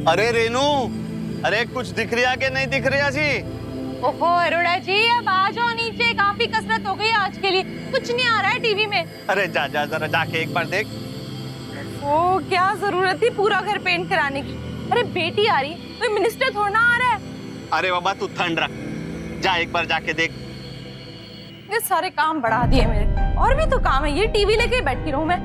अरे रेनू, अरे कुछ दिख रहा कि नहीं दिख रहा जी? ओहो अरोड़ा जी, अब आ जाओ नीचे, काफी कसरत हो गई आज के लिए। कुछ नहीं आ रहा है टीवी में। अरे जा जा जरा जाके एक बार देख। ओ क्या जरूरत थी पूरा घर पेंट कराने की। अरे बेटी आ रही, कोई मिनिस्टर थोड़ा ना आ रहा है। अरे बाबा तू ठंड रख, जा एक बार जाके देख। ये सारे काम बढ़ा दिए मेरे, और भी तो काम है, ये टीवी लेके बैठी रहूं मैं।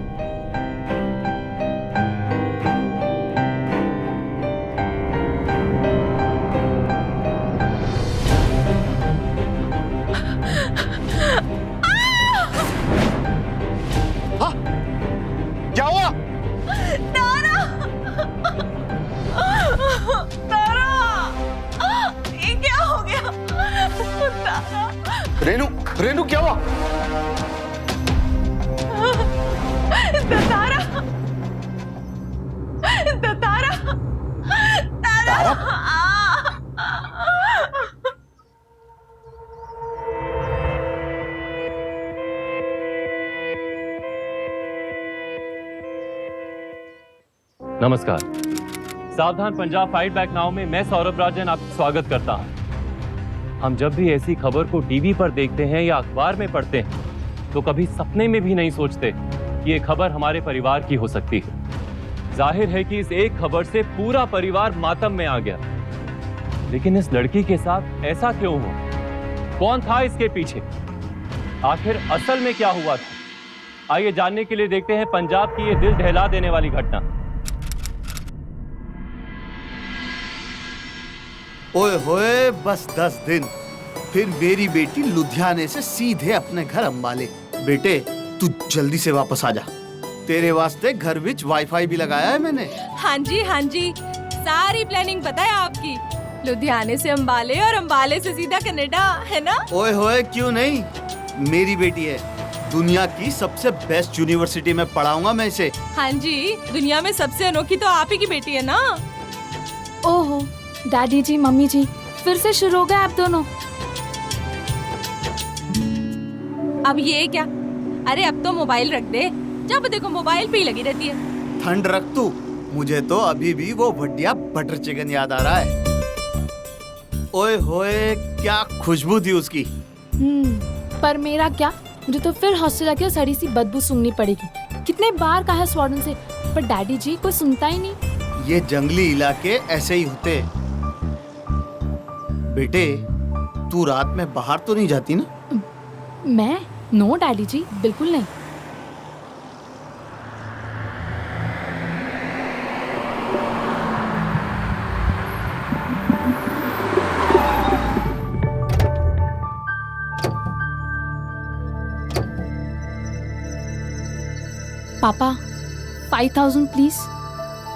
हाँ? क्या हुआ? तारा! तारा! ये क्या हो गया? तारा! रेनू, रेनू क्या हुआ? तारा! तारा! तारा! नमस्कार। सावधान पंजाब फाइट बैक नाउ में मैं सौरभ राजन आपका स्वागत करता हूं। हम जब भी ऐसी खबर को टीवी पर देखते हैं या अखबार में पढ़ते हैं तो कभी सपने में भी नहीं सोचते कि ये खबर हमारे परिवार की हो सकती है। जाहिर है कि इस एक खबर से पूरा परिवार मातम में आ गया। लेकिन इस लड़की के साथ ऐसा क्यों हुआ? कौन था इसके पीछे? आखिर असल में क्या हुआ था? आइए जानने के लिए देखते हैं पंजाब की ये दिल दहला देने वाली घटना। ओए होए, बस 10 दिन फिर मेरी बेटी लुधियाने से सीधे अपने घर अंबाले। बेटे तू जल्दी से वापस आ जा, तेरे वास्ते घर विच वाईफाई भी लगाया है मैंने। हाँ जी, सारी प्लानिंग पता है आपकी। लुधियाने से अंबाले और अंबाले से सीधा कनाडा, है ना? ओए होए क्यों नहीं, मेरी बेटी है, दुनिया की सबसे बेस्ट यूनिवर्सिटी में पढ़ाऊंगा मैं इसे। हाँ जी, दुनिया में सबसे अनोखी तो आप ही की बेटी है ना। ओहो डैडी जी, मम्मी जी, फिर से शुरू हो गए आप दोनों। अब ये क्या? अरे अब तो मोबाइल रख दे, जब देखो मोबाइल पे ही लगी रहती है। ठंड रख तू, मुझे तो अभी भी वो बढ़िया बटर चिकन याद आ रहा है। ओए होए क्या खुशबू थी उसकी। पर मेरा क्या, मुझे तो फिर हॉस्टल जाके सड़ी सी बदबू सूंघनी पड़ेगी। कितने बार कहा है वार्डन से, पर डैडी जी कोई सुनता ही नहीं। ये जंगली इलाके ऐसे ही होते। बेटे तू रात में बाहर तो नहीं जाती ना? मैं? नो डैडी जी, बिल्कुल नहीं। पापा 5000 प्लीज।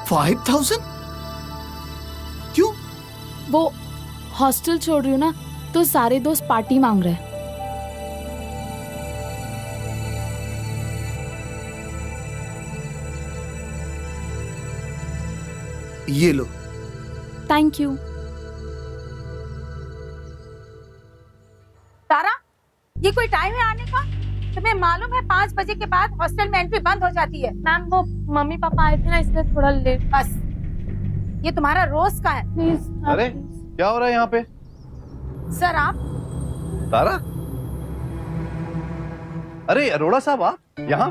5000? क्यों? वो हॉस्टल छोड़ रही हूँ ना, तो सारे दोस्त पार्टी मांग रहे हैं। ये लो। Thank you. तारा, ये कोई टाइम है आने का? तुम्हें मालूम है 5 बजे के बाद हॉस्टल में एंट्री बंद हो जाती है। मैम वो मम्मी पापा आए थे ना, इसलिए थोड़ा लेट। बस ये तुम्हारा रोज का है। प्लीज। अरे क्या हो रहा है यहाँ पे? सर आप? तारा? अरे अरोड़ा साहब, आप यहाँ?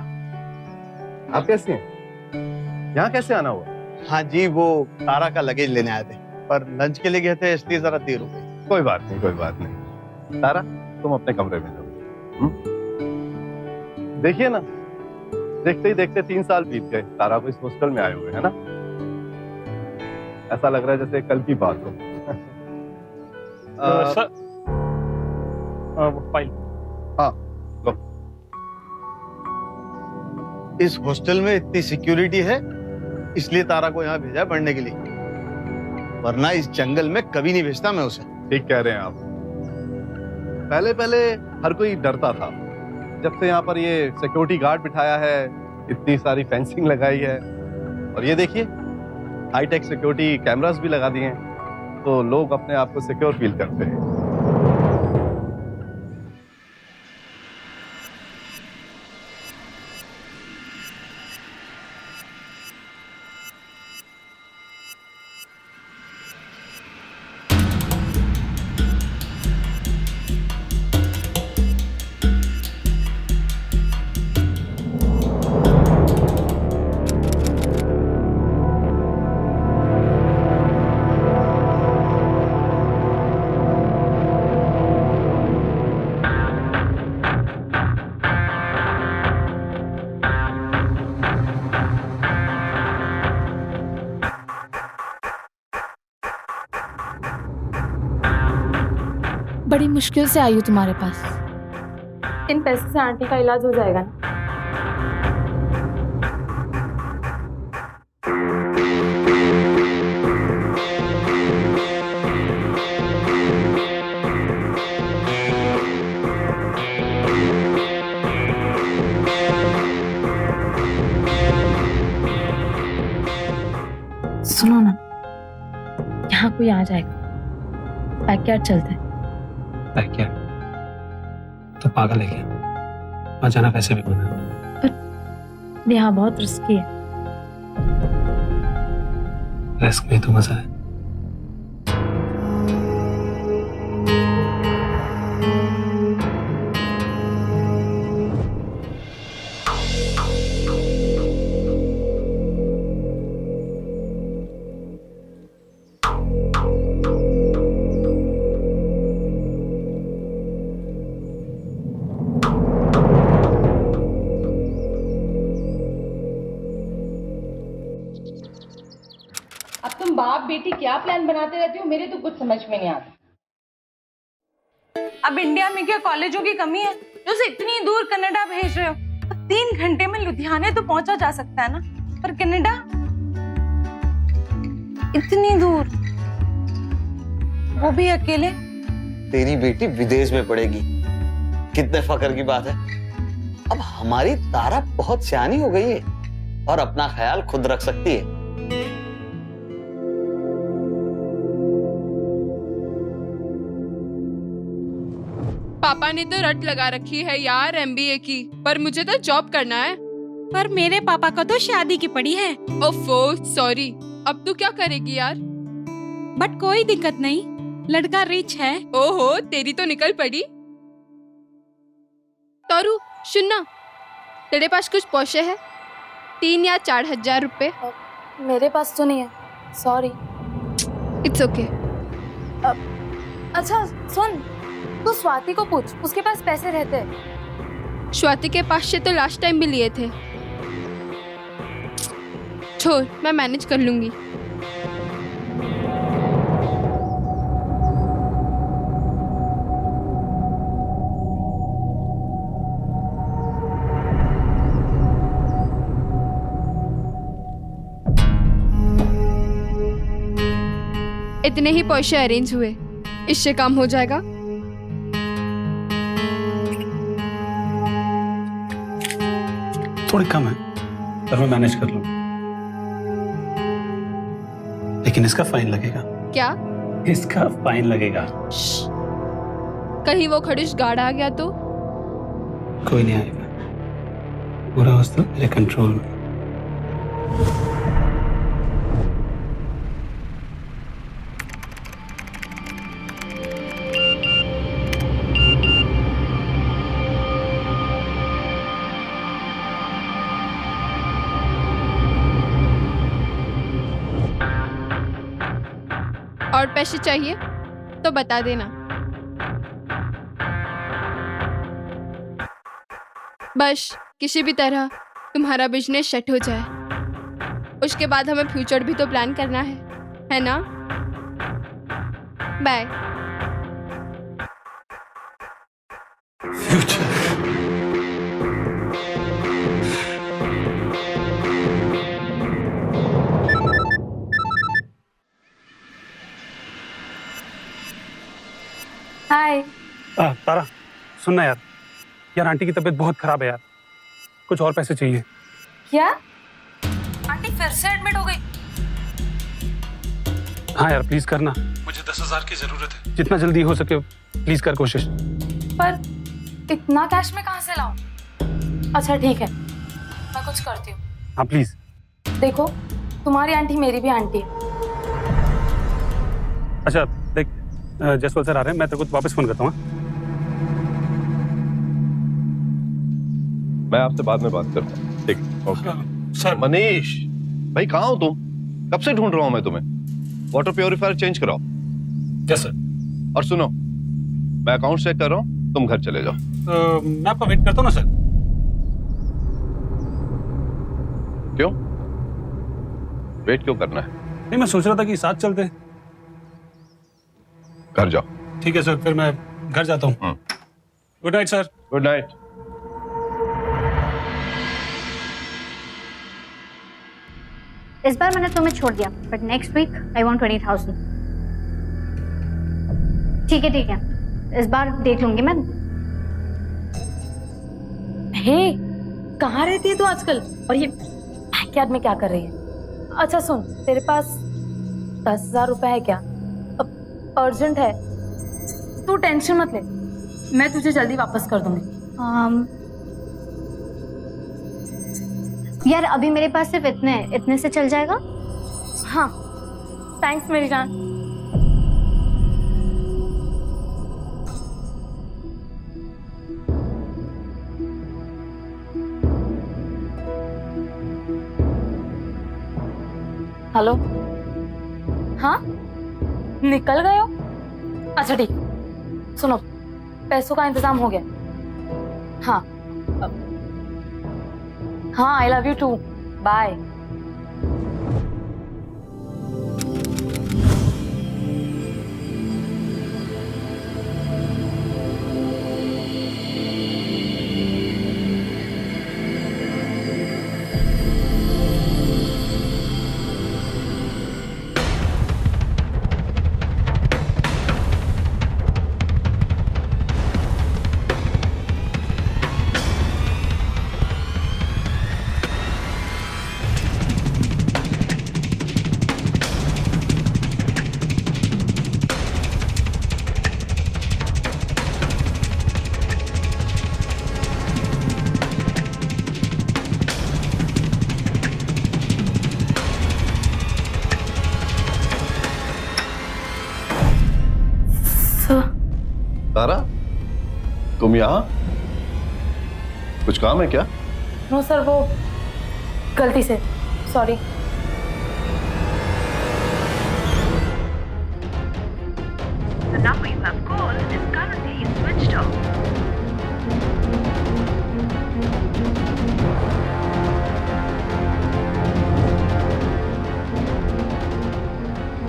आप कैसे हैं? यहाँ कैसे आना हुआ? हाँ जी, वो तारा का लगेज लेने आए थे, पर लंच के लिए गए थे इसलिए जरा देर हो गई। कोई बात नहीं, कोई बात नहीं। तारा तुम अपने कमरे में जाओ। देखिए ना, देखते ही देखते 3 साल बीत गए। तारा को इस हॉस्टल में आए हुए है ना। ऐसा लग रहा है जैसे कल की बात हो। Sir, file. हाँ लो। इस हॉस्टल में इतनी सिक्योरिटी है इसलिए तारा को यहाँ भेजा पढ़ने के लिए, वरना इस जंगल में कभी नहीं भेजता मैं उसे। ठीक कह रहे हैं आप। पहले पहले हर कोई डरता था, जब से यहाँ पर ये सिक्योरिटी गार्ड बिठाया है, इतनी सारी फेंसिंग लगाई है, और ये देखिए हाईटेक सिक्योरिटी कैमरास भी लगा दिए हैं, तो लोग अपने आप को सिक्योर फील करते हैं। मुश्किल से आई हूँ तुम्हारे पास। इन पैसे से आंटी का इलाज हो जाएगा ना? सुनो ना, यहाँ कोई आ जाएगा, बैकयार्ड चलते हैं। बैकयार्ड तो पागल है क्या? वहाँ जाना वैसे भी मना। यहाँ बहुत रिस्की है। रिस्क में तो मजा है। अब तुम बाप बेटी क्या प्लान बनाते रहते हो, मेरे तो कुछ समझ में नहीं आता। अब इंडिया में क्या कॉलेजों की कमी है जो उसे इतनी दूर कनाडा भेज रहे हो? अब 3 घंटे में लुधियाने तो पहुंचा जा सकता है ना, पर कनाडा इतनी दूर, वो भी अकेले। तेरी बेटी विदेश में पढ़ेगी, कितने फक्र की बात है। अब हमारी तारा बहुत सियानी हो गई है और अपना ख्याल खुद रख सकती है। पापा ने तो रट लगा रखी है यार एमबीए की, पर मुझे तो जॉब करना है। पर मेरे पापा को तो शादी की पड़ी है। ओफो सॉरी, अब तू क्या करेगी यार? बट कोई दिक्कत नहीं, लड़का रिच है। ओहो तेरी तो निकल पड़ी। तोरू सुनना, तेरे पास कुछ पौशे है? 3 या 4 हजार रुपए? मेरे पास तो नहीं है, सॉरी। It's okay. अच्छा सुन, तू स्वाति को पूछ, उसके पास पैसे रहते हैं। स्वाति के पास से तो लास्ट टाइम भी लिए थे। छोड़, मैं मैनेज कर लूंगी। इतने ही पैसे अरेंज हुए, इससे काम हो जाएगा। थोड़ी कम है पर मैं मैनेज कर लूँ, लेकिन इसका फाइन लगेगा। क्या? इसका फाइन लगेगा। कहीं वो खड़ूस गार्ड आ गया तो? कोई नहीं आएगा, पूरा हौसला मेरे कंट्रोल में। और पैसे चाहिए तो बता देना। बस किसी भी तरह तुम्हारा बिजनेस सेट हो जाए, उसके बाद हमें फ्यूचर भी तो प्लान करना है ना? बाय। फ्यूचर? हाय। तारा सुनना यार आंटी की तबीयत बहुत खराब है यार, कुछ और पैसे चाहिए। क्या? आंटी फिर से एडमिट हो गई? हाँ यार प्लीज करना, मुझे 10,000 की जरूरत है, जितना जल्दी हो सके प्लीज कर कोशिश। पर इतना कैश में कहाँ से लाऊं? अच्छा ठीक है, मैं कुछ करती हूँ। हाँ प्लीज। देखो, तुम्हारी आंटी मेरी भी आंटी है। अच्छा देख, जसवाल सर आ रहे हैं, मैं तेरे को वापस फोन करता हूँ। मैं आपसे बाद में बात करता हूँ। ठीक, ओके। सर मनीष भाई कहाँ हो तुम? कब से ढूंढ रहा हूँ मैं तुम्हें। वाटर प्योरीफायर चेंज कराओ। Yes sir. और सुनो, मैं अकाउंट चेक कर रहा हूँ, तुम घर चले जाओ। मैं आपका वेट करता हूँ ना सर। क्यों वेट क्यों करना है? नहीं मैं सोच रहा था कि साथ चलते। घर जाओ। ठीक है सर, फिर मैं घर जाता हूँ। Good night sir. Good night. इस बार मैंने तुम्हें छोड़ दिया, but next week I want 20,000। ठीक है, इस बार देख लूंगी मैं। हे, कहाँ रहती है तू आजकल? और ये बैकयार्ड में क्या कर रही है? अच्छा सुन, तेरे पास 10,000 रुपए है क्या? अर्जेंट है, तू टेंशन मत ले, मैं तुझे जल्दी वापस कर दूंगी। यार अभी मेरे पास सिर्फ इतने से चल जाएगा? हाँ, थैंक्स मेरी जान। हेलो, हाँ निकल गए हो? अच्छा ठीक, सुनो पैसों का इंतजाम हो गया। हाँ हाँ, I love you too, bye. Tara, तुम यहाँ? कुछ काम है क्या? नो सर, वो गलती से, सॉरी।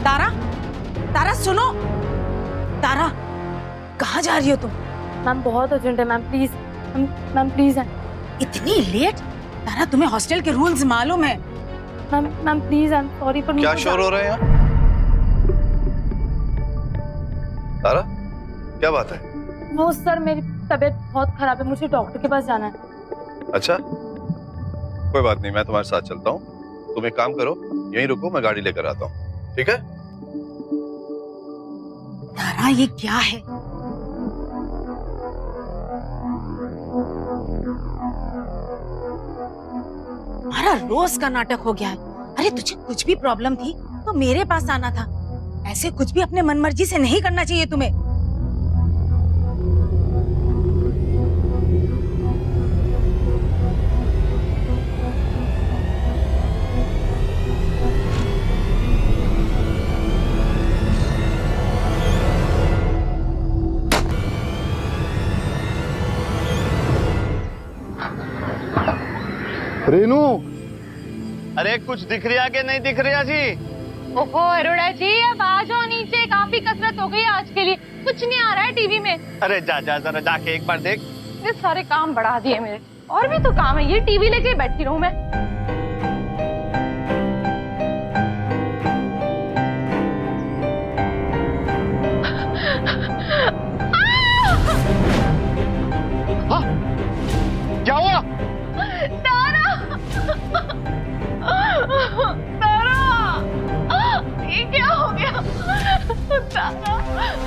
तारा, तारा सुनो, तारा कहाँ जा रही हो तुम? मैम बहुत अर्जेंट है मैम, प्लीज मैम प्लीज है। इतनी लेट? तारा तुम्हें हॉस्टल के रूल्स मालूम है? Ma'am please, I am sorry पर क्या शोर हो रहा है यहाँ? तारा, क्या बात है? वो सर, मेरी तबीयत बहुत खराब है, मुझे डॉक्टर के पास जाना है। अच्छा, कोई बात नहीं, मैं तुम्हारे साथ चलता हूँ। तुम एक काम करो, यहीं रुको, मैं गाड़ी लेकर आता हूँ, ठीक है? तारा ये क्या है? हमारा रोज का नाटक हो गया है। अरे तुझे कुछ भी प्रॉब्लम थी तो मेरे पास आना था, ऐसे कुछ भी अपने मनमर्जी से नहीं करना चाहिए तुम्हें। रेनू, अरे कुछ दिख रहा कि नहीं दिख रहा जी? ओहो अरोड़ा जी, अब आ जाओ नीचे, काफी कसरत हो गई आज के लिए। कुछ नहीं आ रहा है टीवी में। अरे जा जरा जाके एक बार देख। ये सारे काम बढ़ा दिए मेरे, और भी तो काम है, ये टीवी लेके बैठी रहूं मैं? क्या हुआ? तारा, तारा, ये क्या हो गया? तारा,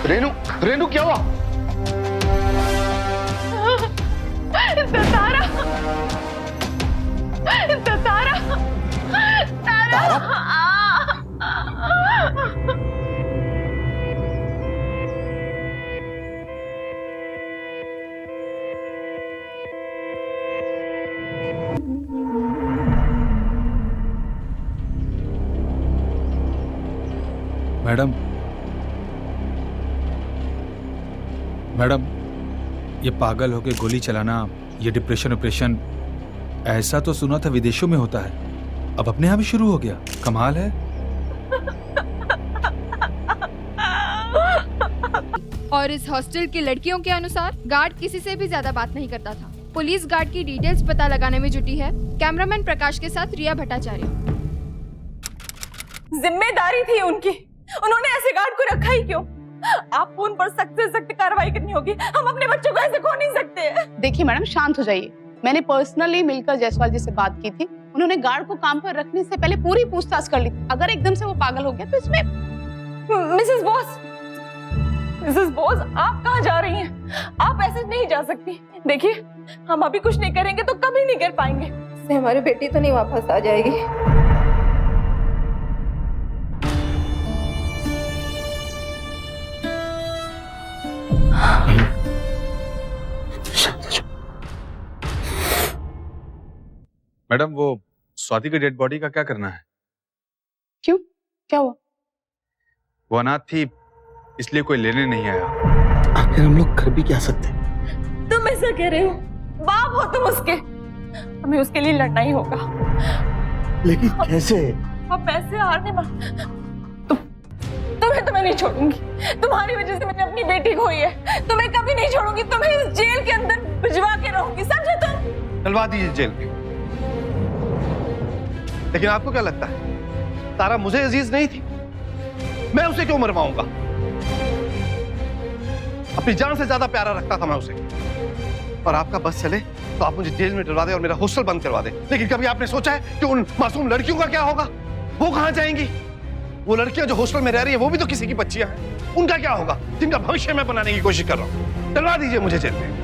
रेनू, रेनू क्या हुआ? तारा, तारा, तारा, मैडम, मैडम, ये पागल होके गोली चलाना, ये डिप्रेशन ऑपरेशन, ऐसा तो सुना था विदेशों में होता है, अब अपने यहाँ भी शुरू हो गया। कमाल है। और इस हॉस्टल की लड़कियों के अनुसार गार्ड किसी से भी ज्यादा बात नहीं करता था। पुलिस गार्ड की डिटेल्स पता लगाने में जुटी है। कैमरामैन प्रकाश के साथ रिया भट्टाचार्य। जिम्मेदारी थी उनकी, उन्होंने ऐसे गार्ड को रखा ही क्यों? आपको उन पर सख्त से सख्त कार्रवाई करनी होगी। हम अपने बच्चों को ऐसे खो नहीं सकते। देखिए मैडम, शांत हो जाइए। मैंने पर्सनली मिलकर जायसवाल जी से बात की थी। उन्होंने गार्ड को काम पर रखने से पहले पूरी पूछताछ कर ली थी। अगर एकदम से वो पागल हो गया तो इसमें मिसेस बोस, आप कहाँ जा रही हैं? आप ऐसे नहीं जा सकती। देखिए, हम अभी कुछ नहीं करेंगे तो कभी नहीं कर पाएंगे। इससे हमारी बेटी तो नहीं वापस आ जाएगी। मैडम, वो स्वाति के डेड बॉडी का क्या करना है? क्यों, क्या हुआ? वो अनाथ थी, इसलिए कोई लेने नहीं आया। आखिर हम लोग कर भी क्या सकते? तुम ऐसा कह रहे हो? बाप हो तुम उसके, हमें उसके लिए लड़ना ही होगा। लेकिन कैसे? अब पैसे हारने तुम्हें तो मैं नहीं छोड़ूंगी। तुम्हारी वजह से मैंने अपनी बेटी खोई है। तुम्हें कभी नहीं छोड़ूंगी। तुम्हें इस जेल के अंदर भिजवा के रहूंगी, समझे तुम? डलवा दीजिए जेल में। लेकिन आपको क्या लगता है तारा मुझे अजीज नहीं थी? मैं उसे क्यों मरवाऊंगा? अपनी जान से ज्यादा प्यारा रखता था मैं उसे। और आपका बस चले तो आप मुझे जेल में डलवा दे और मेरा हॉस्टल बंद करवा दे। लेकिन कभी आपने सोचा है कि उन मासूम लड़कियों का क्या होगा? वो कहां जाएंगी? वो लड़कियां जो हॉस्टल में रह रही है वो भी तो किसी की बच्चियां हैं। उनका क्या होगा, जिनका भविष्य मैं बनाने की कोशिश कर रहा हूं? डलवा दीजिए मुझे जेल में।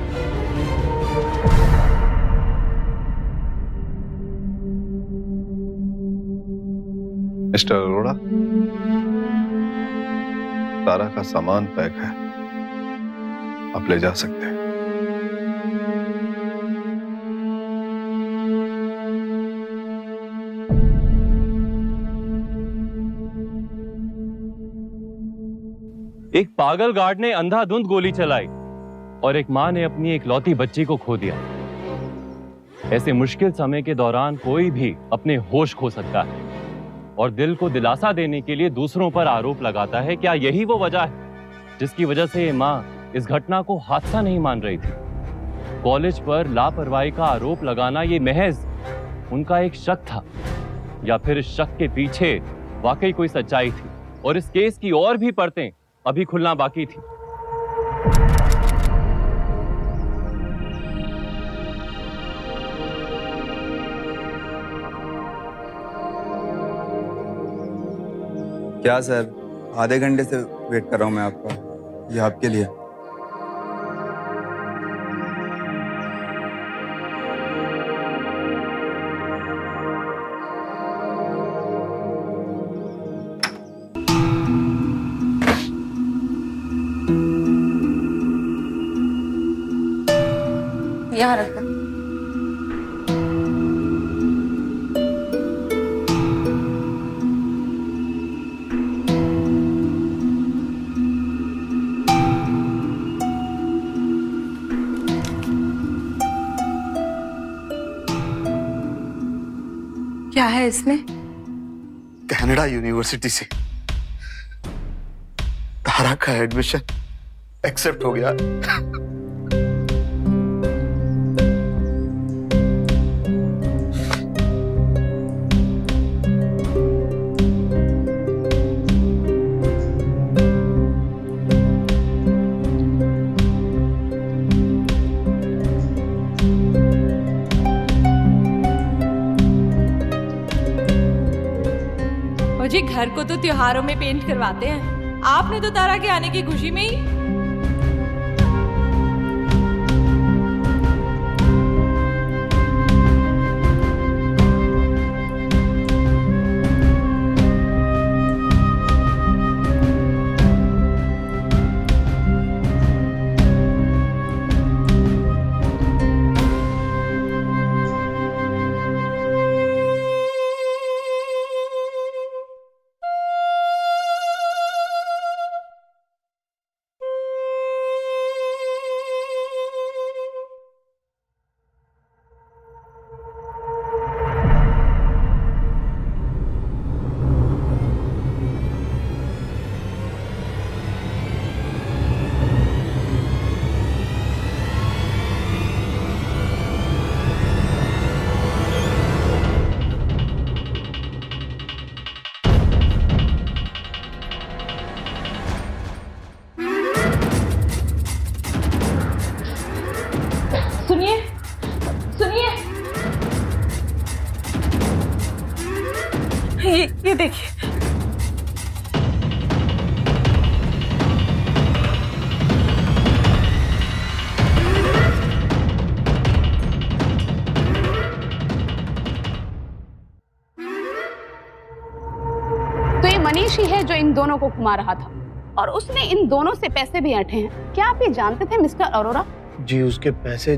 मिस्टर अरोड़ा, तारा का सामान पैक है, आप ले जा सकते हैं। एक पागल गार्ड ने अंधाधुंध गोली चलाई और एक मां ने अपनी एक लौती बच्ची को खो दिया। ऐसे मुश्किल समय के दौरान कोई भी अपने होश खो सकता है और दिल को दिलासा देने के लिए दूसरों पर आरोप लगाता है। क्या यही वो वजह है जिसकी वजह से ये मां इस घटना को हादसा नहीं मान रही थी? कॉलेज पर लापरवाही का आरोप लगाना ये महज उनका एक शक था, या फिर इस शक के पीछे वाकई कोई सच्चाई थी और इस केस की और भी परतें अभी खुलना बाकी थी। क्या सर, आधे घंटे से वेट कर रहा हूँ मैं आपका, ये आपके लिए। यहाँ रख दो। क्या है इसमें? कनाडा यूनिवर्सिटी से तारा का एडमिशन एक्सेप्ट हो गया। जी घर को तो त्योहारों में पेंट करवाते हैं, आपने तो तारा के आने की खुशी में ही। ये देखिए। तो ये मनीष ही है जो इन दोनों को घुमा रहा था और उसने इन दोनों से पैसे भी ऐंठे हैं। क्या आप ये जानते थे मिस्टर अरोरा? जी, उसके पैसे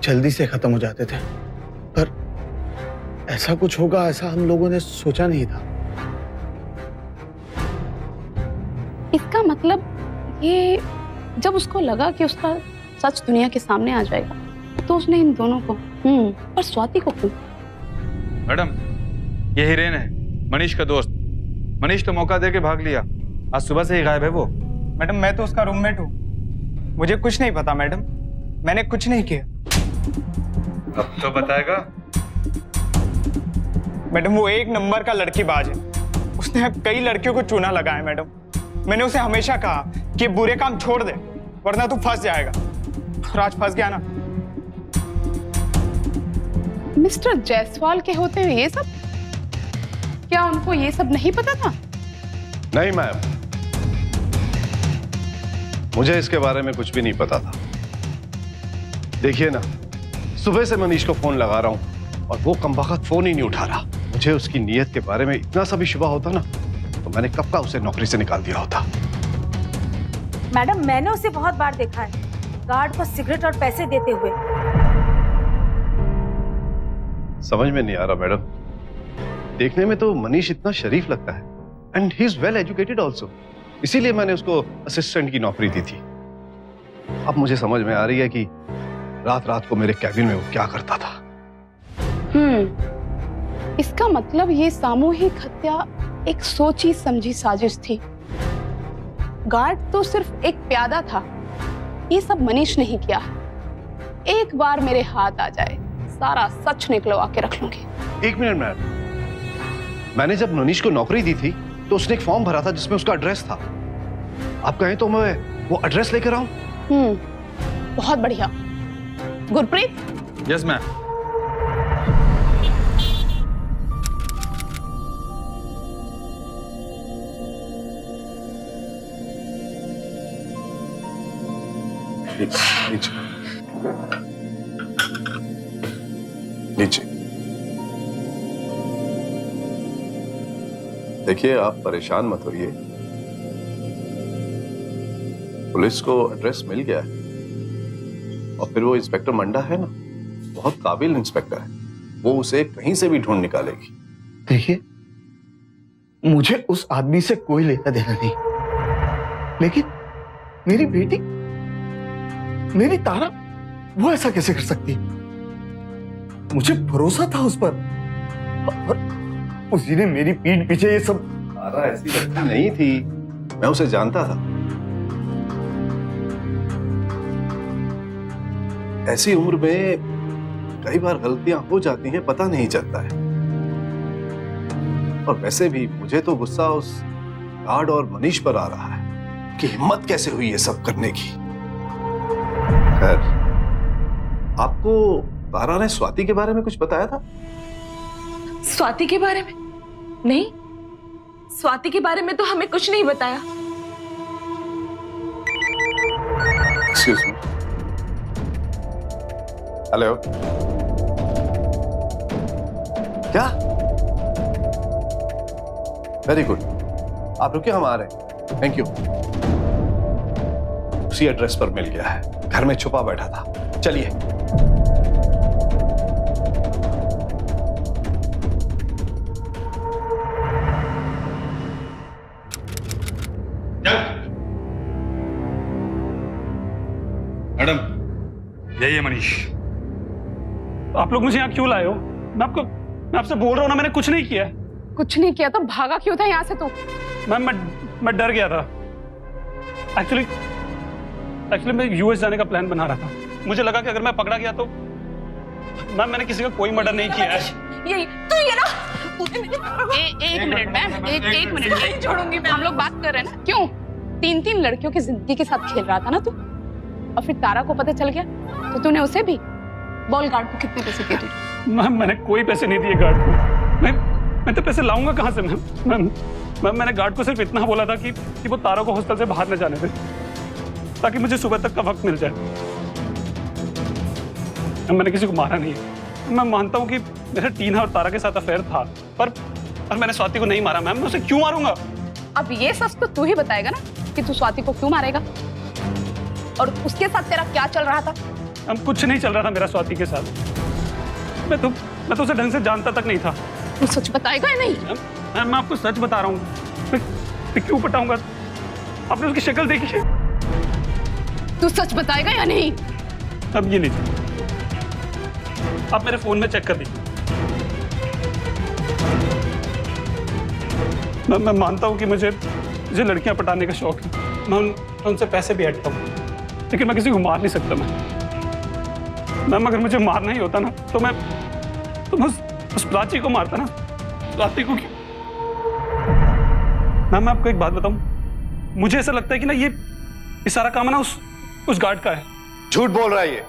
जल्दी से खत्म हो जाते थे, पर ऐसा कुछ होगा ऐसा हम लोगों ने सोचा नहीं था। इसका मतलब ये जब उसको लगा कि उसका सच दुनिया के सामने आ जाएगा तो उसने इन दोनों को और स्वाति को क्यों? मैडम, ये हिरेन है, मनीष का दोस्त। मनीष तो मौका दे के भाग लिया, आज सुबह से ही गायब है वो। मैडम, मैं तो उसका रूममेट हूँ, मुझे कुछ नहीं पता मैडम, मैंने कुछ नहीं किया। अब तो बताएगा। मैडम, वो एक नंबर का लड़कीबाज है, उसने कई लड़कियों को चूना लगाया मैडम। मैंने उसे हमेशा कहा कि बुरे काम छोड़ दे वरना तू फंस जाएगा, और आज फंस गया ना। मिस्टर जायसवाल के होते हुए ये सब? क्या उनको ये सब नहीं पता था? नहीं मैम, मुझे इसके बारे में कुछ भी नहीं पता था। देखिए ना, सुबह से मनीष को फोन लगा रहा हूं और वो कमबख्त फोन ही नहीं उठा रहा। मुझे उसकी नीयत के बारे में इतना सा भी शुबा होता ना तो मैंने कब का उसे नौकरी से निकाल दिया होता। मैडम, मैंने उसे बहुत बार देखा है गार्ड को सिगरेट और पैसे देते हुए। समझ में नहीं आ रहा मैडम, देखने में तो मनीष इतना शरीफ लगता है and he is well educated also, इसीलिए मैंने उसको असिस्टेंट की नौकरी दी थी। अब मुझे समझ में आ रही है कि रात रात को मेरे कैबिन में वो क्या करता था। इसका मतलब ये सामूहिक हत्या एक सोची समझी साजिश थी। गार्ड तो सिर्फ एक प्यादा था, ये सब मनीष ने ही किया। एक बार मेरे हाथ आ जाए सारा सच निकलवा के रख लूंगी। एक मिनट मैम, मैंने जब मनीष को नौकरी दी थी तो उसने एक फॉर्म भरा था जिसमें उसका एड्रेस था। आप कहें तो मैं वो एड्रेस लेकर आऊं? बहुत बढ़िया। गुरप्रीत। Yes ma'am. नीचे देखिए, आप परेशान मत होइए, पुलिस को एड्रेस मिल गया है और फिर वो इंस्पेक्टर मंडा है ना, बहुत काबिल इंस्पेक्टर है, वो उसे कहीं से भी ढूंढ निकालेगी। देखिए, मुझे उस आदमी से कोई लेना देना नहीं, लेकिन मेरी बेटी, मेरी तारा, वो ऐसा कैसे कर सकती? मुझे भरोसा था उस पर और उसी ने मेरी पीठ पीछे ये सब। तारा ऐसी लड़की नहीं थी, मैं उसे जानता था। ऐसी उम्र में कई बार गलतियां हो जाती हैं, पता नहीं चलता है। और वैसे भी मुझे तो गुस्सा उस गार्ड और मनीष पर आ रहा है कि हिम्मत कैसे हुई ये सब करने की। खैर, आपको तारा ने स्वाति के बारे में कुछ बताया था? स्वाति के बारे में? नहीं, स्वाति के बारे में तो हमें कुछ नहीं बताया। Excuse me. हेलो, क्या? वेरी गुड, आप रुकिए, हम आ रहे हैं। Thank you. उसी एड्रेस पर मिल गया है, घर में छुपा बैठा था। चलिए। मैडम, यही है मनीष। आप लोग मुझे यहाँ क्यों लाए हो? मैं आपसे बोल रहा हूँ ना, मैंने कुछ नहीं किया। कुछ नहीं किया तो भागा क्यों था यहाँ से तू? मैम, मैं डर गया था। एक्चुअली मैं यूएस जाने का प्लान बना रहा था। मुझे लगा कि अगर मैं पकड़ा गया तो। मैम, मैंने किसी का कोई मर्डर नहीं किया है। यही तो ये ना। एक मिनट मैम, एक मिनट। नहीं छोड़ूंगी मैं। हम लोग बात कर रहे हैं ना, क्यों? 3 लड़कियों की जिंदगी के साथ खेल रहा था ना तू, और फिर तारा को पता चल गया तो तूने उसे भी। बोल, गार्ड को कितने पैसे दिए तूने? मैम, मैंने कोई पैसे नहीं दिए गार्ड को। मैं तो पैसे लाऊंगा कहाँ से मैम? मैंने गार्ड को सिर्फ इतना बोला था कि वो तारा को हॉस्टल से बाहर न जाने दे, ताकि मुझे सुबह तक का वक्त मिल जाए। मैंने किसी को मारा नहीं है। मैं मानता हूँ कि मेरा टीना और तारा के साथ अफेयर था, पर मैंने स्वाति को नहीं मारा मैम। मैं उसे क्यों मारूंगा? अब ये सच तो तू ही बताएगा ना कि तू स्वाति को क्यों मारेगा, और उसके साथ तेरा क्या चल रहा था? मैम कुछ नहीं चल रहा था मेरा स्वाति के साथ। मैं तो उसे ढंग से जानता तक नहीं था। तू सच बताएगा या नहीं? मैम मैं आपको सच बता रहा हूँ। मैं क्यों पटाऊंगा? आपने उसकी शक्ल देखी है? तू सच बताएगा या नहीं? अब ये नहीं, आप मेरे फोन में चेक कर दीजिए। मैं मानता हूँ कि मुझे लड़कियां पटाने का शौक है। मैं उनसे पैसे भी हटता हूँ, लेकिन मैं किसी को मार नहीं सकता। मैम अगर मुझे मारना ही होता ना तो मैं उस प्राची को मारता ना। प्राची को क्यों? मैम मैं आपको एक बात बताऊं, मुझे ऐसा लगता है कि ना ये सारा काम है ना उस गार्ड का है। झूठ बोल रहा है ये,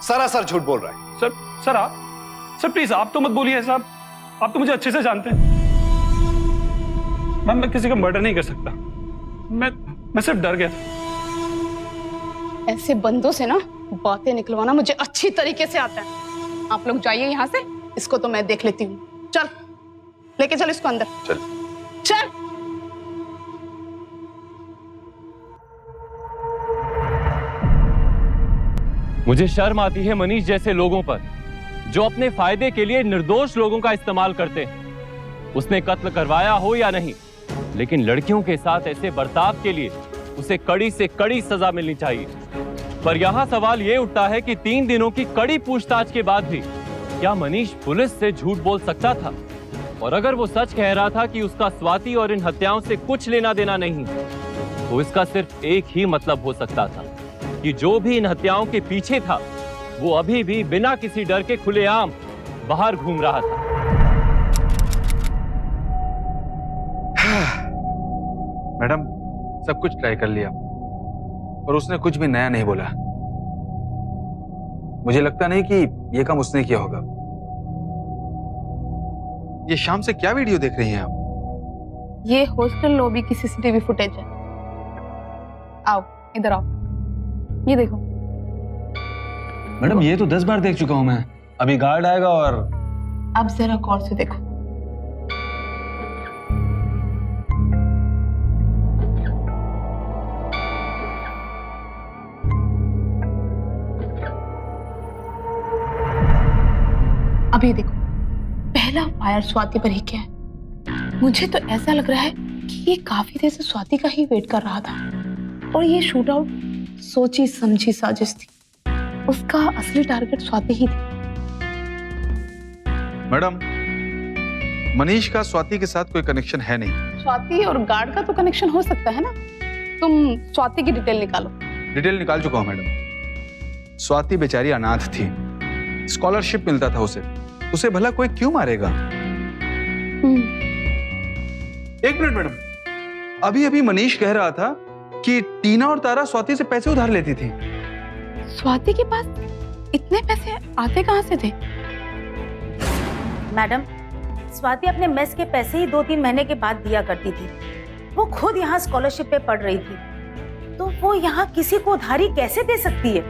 सरासर झूठ बोल रहा है। सर प्लीज आप तो मत बोलिए साहब, आप तो मुझे अच्छे से जानते हैं। मैम मैं किसी का मर्डर नहीं कर सकता। मैं सिर्फ डर गया था। ऐसे बंदों से ना बातें निकलवाना मुझे अच्छी तरीके से आता है। आप लोग जाइए यहाँ से, इसको तो मैं देख लेती हूँ। चल लेके चल इसको अंदर। चल चल। मुझे शर्म आती है मनीष जैसे लोगों पर, जो अपने फायदे के लिए निर्दोष लोगों का इस्तेमाल करते हैं। उसने कत्ल करवाया हो या नहीं, लेकिन लड़कियों के साथ ऐसे बर्ताव के लिए उसे कड़ी से कड़ी सजा मिलनी चाहिए। पर यहाँ सवाल ये उठता है कि 3 दिनों की कड़ी पूछताछ के बाद भी क्या मनीष पुलिस से झूठ बोल सकता था? और अगर वो सच कह रहा था कि उसका स्वाति और इन हत्याओं से कुछ लेना देना नहीं, तो इसका सिर्फ एक ही मतलब हो सकता था कि जो भी इन हत्याओं के पीछे था वो अभी भी बिना किसी डर के खुलेआम बाहर घूम रहा था। मैडम सब कुछ ट्राई कर लिया, पर उसने कुछ भी नया नहीं बोला। मुझे लगता नहीं कि यह काम उसने किया होगा। ये शाम से क्या वीडियो देख रही हैं आप? ये हॉस्टल लॉबी की सीसीटीवी फुटेज है। आओ इधर आओ, ये देखो। मैडम ये तो 10 बार देख चुका हूं मैं। अभी गार्ड आएगा और अब जरा गौर से देखो। अभी देखो, पहला फायर स्वाति पर ही किया है। मुझे तो ऐसा लग रहा है कि ये काफी देर से स्वाति का ही वेट कर रहा था, और ये शूट आउट सोची समझी साजिश थी। उसका असली टारगेट स्वाति ही थी। मैडम मनीष का स्वाति के साथ कोई कनेक्शन है नहीं। स्वाति और गार्ड का तो कनेक्शन हो सकता है ना। तुम स्वाति की डिटेल निकालो। डिटेल निकाल चुका हूं मैडम। स्वाति बेचारी अनाथ थी, स्कॉलरशिप मिलता था उसे भला कोई क्यों मारेगा? एक मिनट मैडम, अभी अभी मनीष कह रहा था कि टीना और तारा स्वाति से पैसे उधार लेती थी। स्वाति के पास इतने पैसे आते कहां से थे? मैडम स्वाति अपने मेस के पैसे ही 2-3 महीने के बाद दिया करती थी। वो खुद यहाँ स्कॉलरशिप पे पढ़ रही थी, तो वो यहाँ किसी को उधारी कैसे दे सकती है?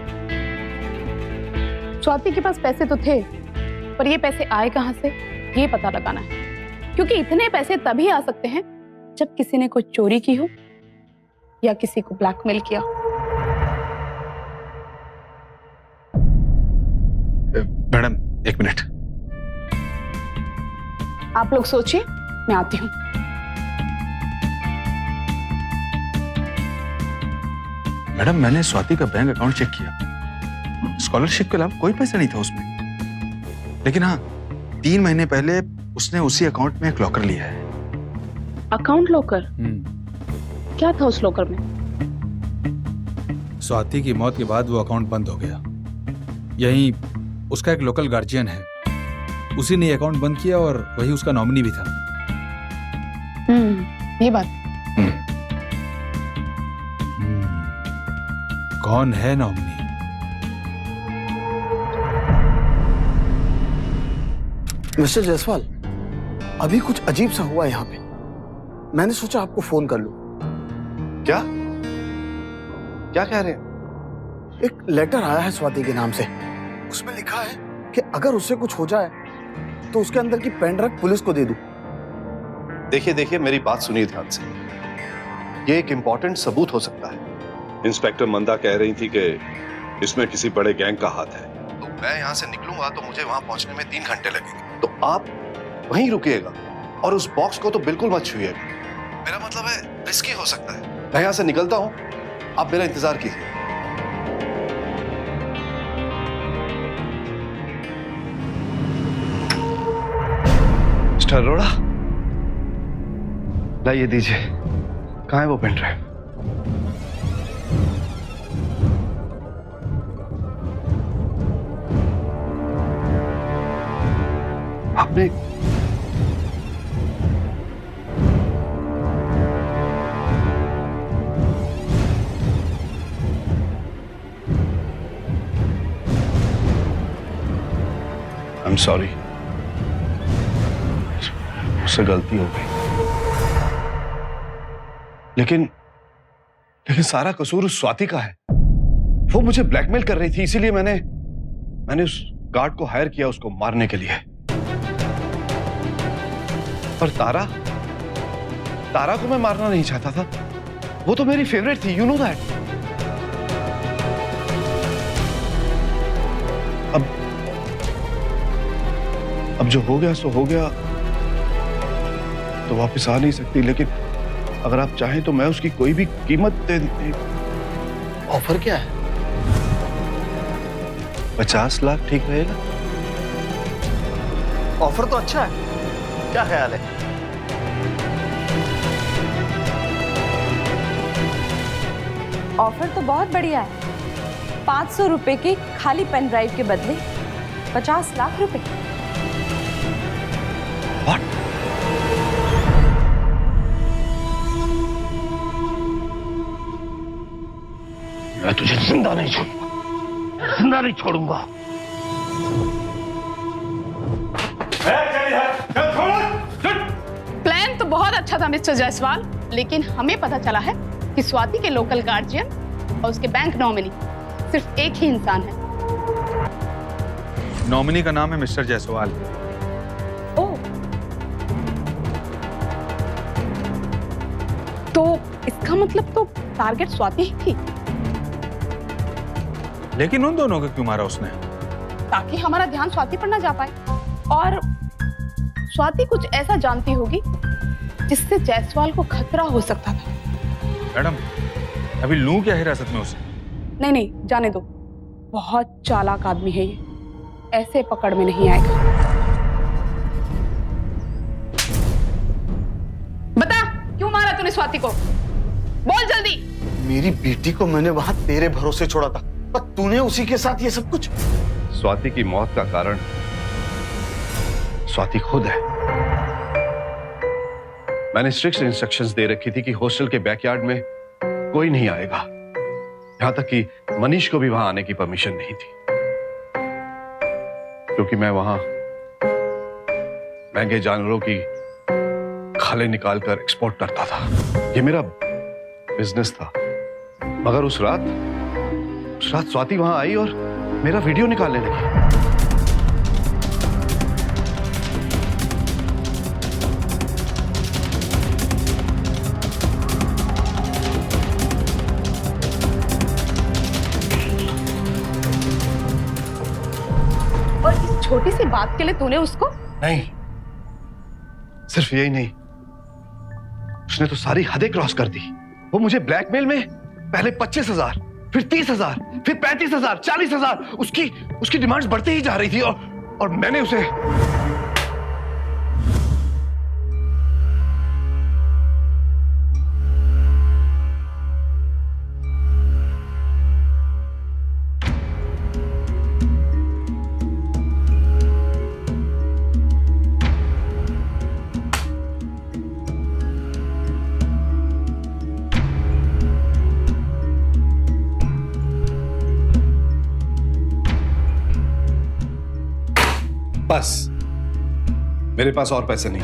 स्वाति के पास पैसे तो थे, पर ये पैसे आए कहां से ये पता लगाना है, क्योंकि इतने पैसे तभी आ सकते हैं जब किसी ने कोई चोरी की हो या किसी को ब्लैकमेल किया। मैडम एक मिनट, आप लोग सोचिए, मैं आती हूँ। मैडम मैंने स्वाति का बैंक अकाउंट चेक किया, स्कॉलरशिप के अलावा कोई पैसा नहीं था उसमें। लेकिन हाँ, 3 महीने पहले उसने उसी अकाउंट में एक लॉकर लिया है। Account locker? क्या था उस लॉकर में? स्वाति की मौत के बाद वो अकाउंट बंद हो गया। यही उसका एक लोकल गार्जियन है, उसी ने अकाउंट बंद किया और वही उसका नॉमिनी भी था। ये बात। कौन है नॉमिनी? मिस्टर जायसवाल, अभी कुछ अजीब सा हुआ यहाँ पे। मैंने सोचा आपको फोन कर लूं। क्या क्या कह रहे हैं? एक लेटर आया है स्वाति के नाम से। उसमें लिखा है कि अगर उससे कुछ हो जाए तो उसके अंदर की पेन ड्राइव पुलिस को दे दूं। देखिए मेरी बात सुनिए ध्यान से। ये एक इंपॉर्टेंट सबूत हो सकता है। इंस्पेक्टर मंदा कह रही थी कि इसमें किसी बड़े गैंग का हाथ है। तो मैं यहाँ से निकलूंगा तो मुझे वहां पहुंचने में 3 घंटे लगेंगे। तो आप वहीं रुकिएगा और उस बॉक्स को तो बिल्कुल मत छुइएगा। मेरा मतलब है रिस्की हो सकता है। मैं यहाँ से निकलता हूँ, आप मेरा इंतजार कीजिए। मिस्टर अरोड़ा, लाइए दीजिए। कहाँ है वो पेन ड्राइव? आपने I'm sorry, मुझसे गलती हो गई। लेकिन सारा कसूर उस स्वाति का है। वो मुझे ब्लैकमेल कर रही थी, इसीलिए मैंने उस गार्ड को हायर किया उसको मारने के लिए। और तारा को मैं मारना नहीं चाहता था। वो तो मेरी फेवरेट थी, यू नो दैट। अब जो हो गया सो हो गया, तो वापस आ नहीं सकती। लेकिन अगर आप चाहें तो मैं उसकी कोई भी कीमत दे देती। ऑफर क्या है? 50 लाख ठीक रहेगा? ऑफर तो अच्छा है, क्या ख्याल है? ऑफर तो बहुत बढ़िया है। 500 रुपए की खाली पेन ड्राइव के बदले 50 लाख रुपए। मैं तुझे जिंदा नहीं छोड़ूंगा, जिंदा नहीं छोड़ूंगा। प्लान तो बहुत अच्छा था मिस्टर जायसवाल, लेकिन हमें पता चला है कि स्वाति के लोकल गार्जियन और उसके बैंक नॉमिनी सिर्फ एक ही इंसान है। नॉमिनी का नाम है मिस्टर जायसवाल। ओह, तो इसका मतलब तो टारगेट स्वाति ही थी। लेकिन उन दोनों को क्यों मारा उसने? ताकि हमारा ध्यान स्वाति पर ना जा पाए। और स्वाति कुछ ऐसा जानती होगी जिससे जायसवाल को खतरा हो सकता था। मैडम, अभी लूं क्या हिरासत में उसे? नहीं, जाने दो। बहुत चालाक आदमी है ये, ऐसे पकड़ में नहीं आएगा। बता, क्यों मारा तूने स्वाति को? बोल जल्दी। मेरी बेटी को मैंने वहां तेरे भरोसे छोड़ा था, पर तूने उसी के साथ ये सब कुछ। स्वाति की मौत का कारण स्वाति खुद है। मैंने स्ट्रिक्ट इंस्ट्रक्शंस दे रखी थी कि हॉस्टल के बैकयार्ड में कोई नहीं आएगा। यहां तक कि मनीष को भी वहां आने की परमिशन नहीं थी, क्योंकि मैं वहां महंगे जानवरों की खाले निकालकर एक्सपोर्ट करता था। ये मेरा बिजनेस था। मगर उस रात स्वाति वहां आई और मेरा वीडियो निकालने लगी। और इस छोटी सी बात के लिए तूने उसको? नहीं, सिर्फ यही नहीं, उसने तो सारी हदें क्रॉस कर दी। वो मुझे ब्लैकमेल में पहले 25,000, फिर 30,000, फिर 35,000, 40,000, उसकी डिमांड्स बढ़ते ही जा रही थी। और मैंने उसे मेरे पास और पैसे नहीं।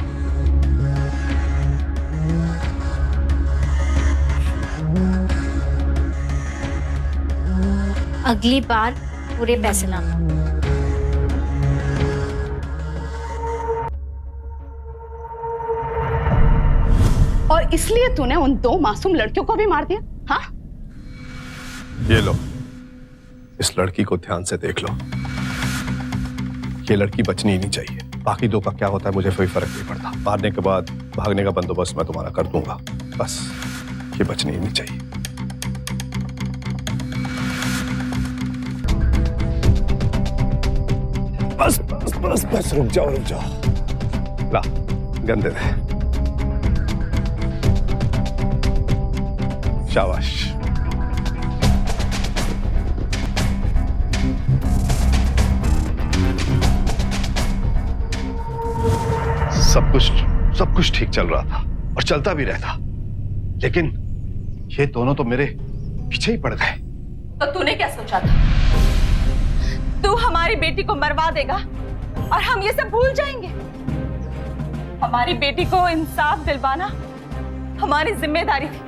अगली बार पूरे पैसे लाना। और इसलिए तूने उन 2 मासूम लड़कियों को भी मार दिया? हाँ, ये लो, इस लड़की को ध्यान से देख लो। ये लड़की बचनी ही नहीं चाहिए। बाकी 2 का क्या होता है मुझे कोई फर्क नहीं पड़ता। मारने के बाद भागने का बंदोबस्त मैं तुम्हारा कर दूंगा। बस ये बचनी ही नहीं चाहिए। बस बस बस बस, रुक जाओ रुक जाओ। ला, गंदे दे। शाबाश। सब कुछ ठीक चल रहा था और चलता भी रहता, लेकिन ये दोनों तो मेरे पीछे ही पड़ गए। तो तूने क्या सोचा था? तू हमारी बेटी को मरवा देगा और हम ये सब भूल जाएंगे? हमारी बेटी को इंसाफ दिलवाना हमारी जिम्मेदारी थी,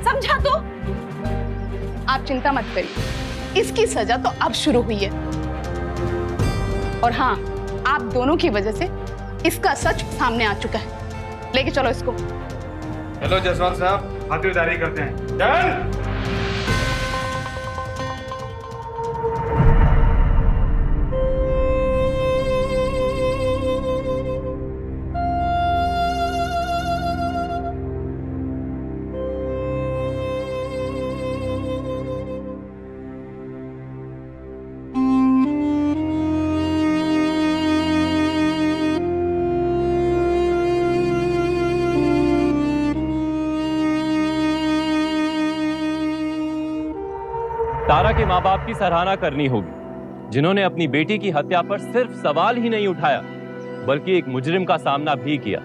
समझा तू? आप चिंता मत करिए, इसकी सजा तो अब शुरू हुई है। और हाँ, आप दोनों की वजह से इसका सच सामने आ चुका है। लेके चलो इसको। हेलो जायसवाल साहब, खातिरदारी करते हैं। चल। तारा के माँ बाप की सराहना करनी होगी, जिन्होंने अपनी बेटी की हत्या पर सिर्फ सवाल ही नहीं उठाया बल्कि एक मुजरिम का सामना भी किया।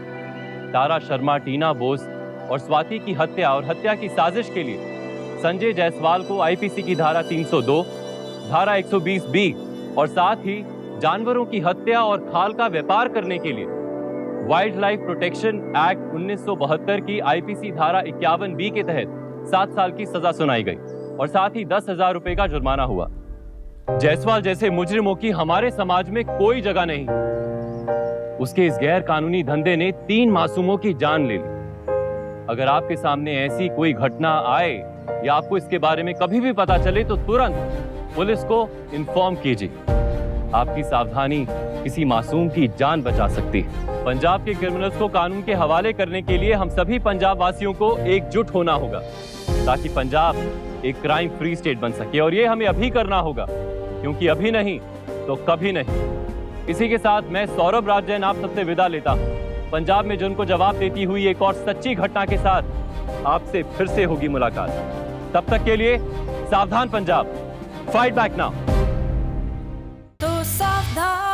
तारा शर्मा, टीना बोस और स्वाति की हत्या और हत्या की साजिश के लिए संजय जायसवाल को आईपीसी की धारा 302, धारा 120B और साथ ही जानवरों की हत्या और खाल का व्यापार करने के लिए वाइल्ड लाइफ प्रोटेक्शन एक्ट 1972 की आईपीसी धारा 51B के तहत 7 साल की सजा सुनाई गई और साथ ही 10,000 रुपए का जुर्माना हुआ। जायसवाल जैसे मुजरिमों की हमारे समाज में कोई जगह नहीं। उसके इस गैर कानूनी धंधे ने 3 मासूमों की जान ले ली। अगर आपके सामने ऐसी कोई घटना आए या आपको इसके बारे में कभी भी पता चले तो तुरंत पुलिस को इन्फॉर्म कीजिए। आपकी सावधानी किसी मासूम की जान बचा सकती है। पंजाब के क्रिमिनल्स को कानून के हवाले करने के लिए हम सभी पंजाब वासियों को एकजुट होना होगा ताकि पंजाब एक क्राइम फ्री स्टेट बन सके, और ये हमें अभी करना होगा, क्योंकि अभी नहीं तो कभी नहीं। इसी के साथ मैं सौरभ राज जैन आप सबसे विदा लेता हूं। पंजाब में जुर्म को जवाब देती हुई एक और सच्ची घटना के साथ आपसे फिर से होगी मुलाकात। तब तक के लिए सावधान पंजाब, फाइट बैक नाउ। तो सावधान।